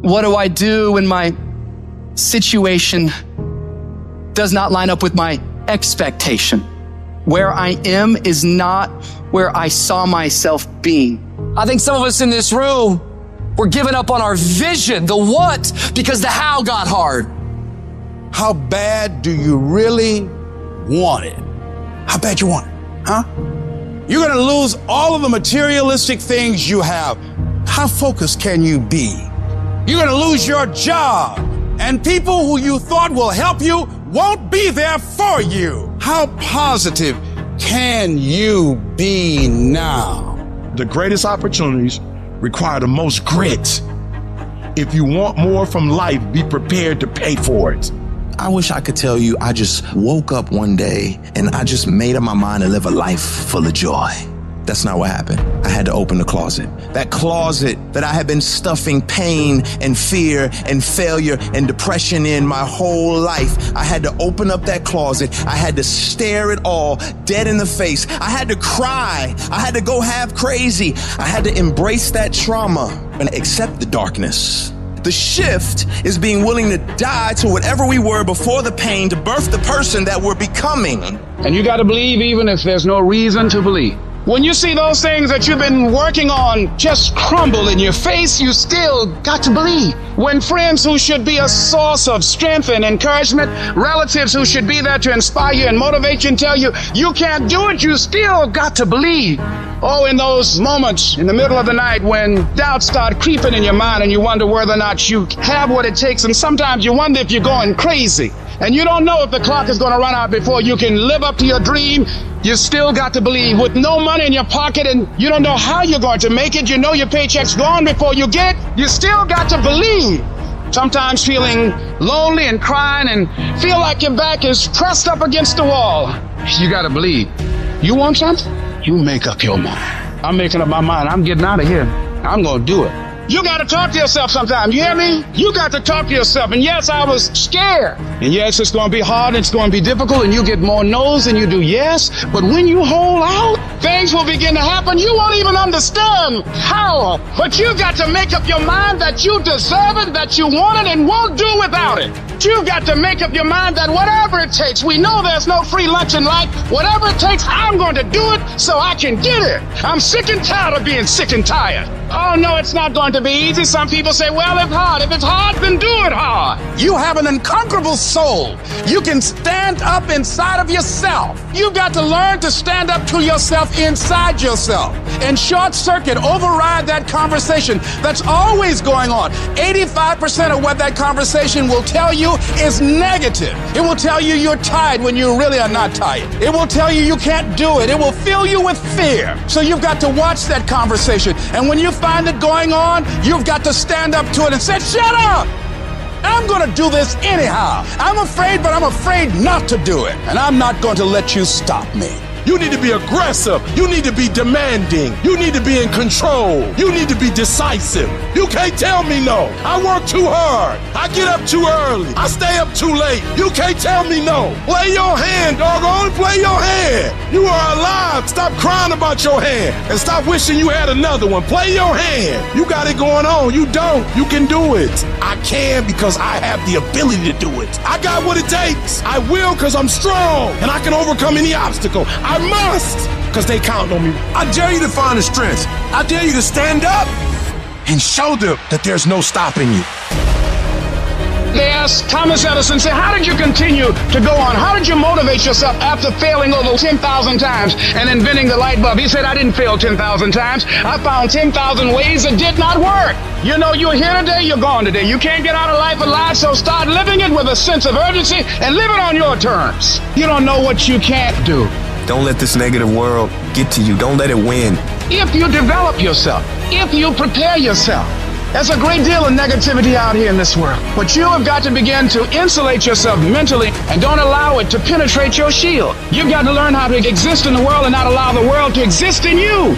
What do I do when my situation does not line up with my expectation? Where I am is not where I saw myself being. I think some of us in this room, we're giving up on our vision, the what, because the how got hard. How bad do you really want it? How bad you want it, huh? You're gonna lose all of the materialistic things you have. How focused can you be? You're gonna lose your job, and people who you thought will help you won't be there for you. How positive can you be now? The greatest opportunities require the most grit. If you want more from life, be prepared to pay for it. I wish I could tell you I just woke up one day and I just made up my mind to live a life full of joy. That's not what happened. I had to open the closet. That closet that I had been stuffing pain and fear and failure and depression in my whole life. I had to open up that closet. I had to stare it all dead in the face. I had to cry. I had to go half crazy. I had to embrace that trauma and accept the darkness. The shift is being willing to die to whatever we were before the pain to birth the person that we're becoming. And you got to believe even if there's no reason to believe. When you see those things that you've been working on just crumble in your face, you still got to believe. When friends who should be a source of strength and encouragement, relatives who should be there to inspire you and motivate you and tell you you can't do it, you still got to believe. Oh, in those moments in the middle of the night when doubts start creeping in your mind and you wonder whether or not you have what it takes, and sometimes you wonder if you're going crazy and you don't know if the clock is going to run out before you can live up to your dream, you still got to believe. With no money in your pocket and you don't know how you're going to make it, you know your paycheck's gone before you get, you still got to believe. Sometimes feeling lonely and crying and feel like your back is pressed up against the wall. You got to believe. You want something? You make up your mind. I'm making up my mind. I'm getting out of here. I'm going to do it. You got to talk to yourself sometimes. You hear me? You got to talk to yourself. And yes, I was scared. And yes, it's going to be hard. It's going to be difficult. And you get more no's than you do yes. But when you hold out, things will begin to happen. You won't even understand how. But you got to make up your mind that you deserve it, that you want it, and won't do without it. You've got to make up your mind that whatever it takes, we know there's no free lunch in life. Whatever it takes, I'm going to do it so I can get it. I'm sick and tired of being sick and tired. Oh, no, it's not going to be easy. Some people say, well, it's hard. If it's hard, then do it hard. You have an unconquerable soul. You can stand up inside of yourself. You've got to learn to stand up to yourself inside yourself and short circuit, override that conversation that's always going on. 85% of what that conversation will tell you is negative. It will tell you you're tired when you really are not tired. It will tell you you can't do it. It will fill you with fear. So you've got to watch that conversation. And when you find it going on, you've got to stand up to it and say, shut up! I'm going to do this anyhow. I'm afraid, but I'm afraid not to do it. And I'm not going to let you stop me. You need to be aggressive. You need to be demanding. You need to be in control. You need to be decisive. You can't tell me no. I work too hard. I get up too early. I stay up too late. You can't tell me no. Play your hand, doggone. Play your hand. You are alive. Stop crying about your hand and stop wishing you had another one. Play your hand. You got it going on. You don't. You can do it. I can because I have the ability to do it. I got what it takes. I will because I'm strong and I can overcome any obstacle. I must, because they count on me. I dare you to find the strength. I dare you to stand up and show them that there's no stopping you. They asked Thomas Edison, say, how did you continue to go on? How did you motivate yourself after failing over 10,000 times and inventing the light bulb? He said, I didn't fail 10,000 times. I found 10,000 ways that did not work. You know, you're here today, you're gone today. You can't get out of life alive, so start living it with a sense of urgency and live it on your terms. You don't know what you can't do. Don't let this negative world get to you. Don't let it win. If you develop yourself, if you prepare yourself, there's a great deal of negativity out here in this world. But you have got to begin to insulate yourself mentally and don't allow it to penetrate your shield. You've got to learn how to exist in the world and not allow the world to exist in you.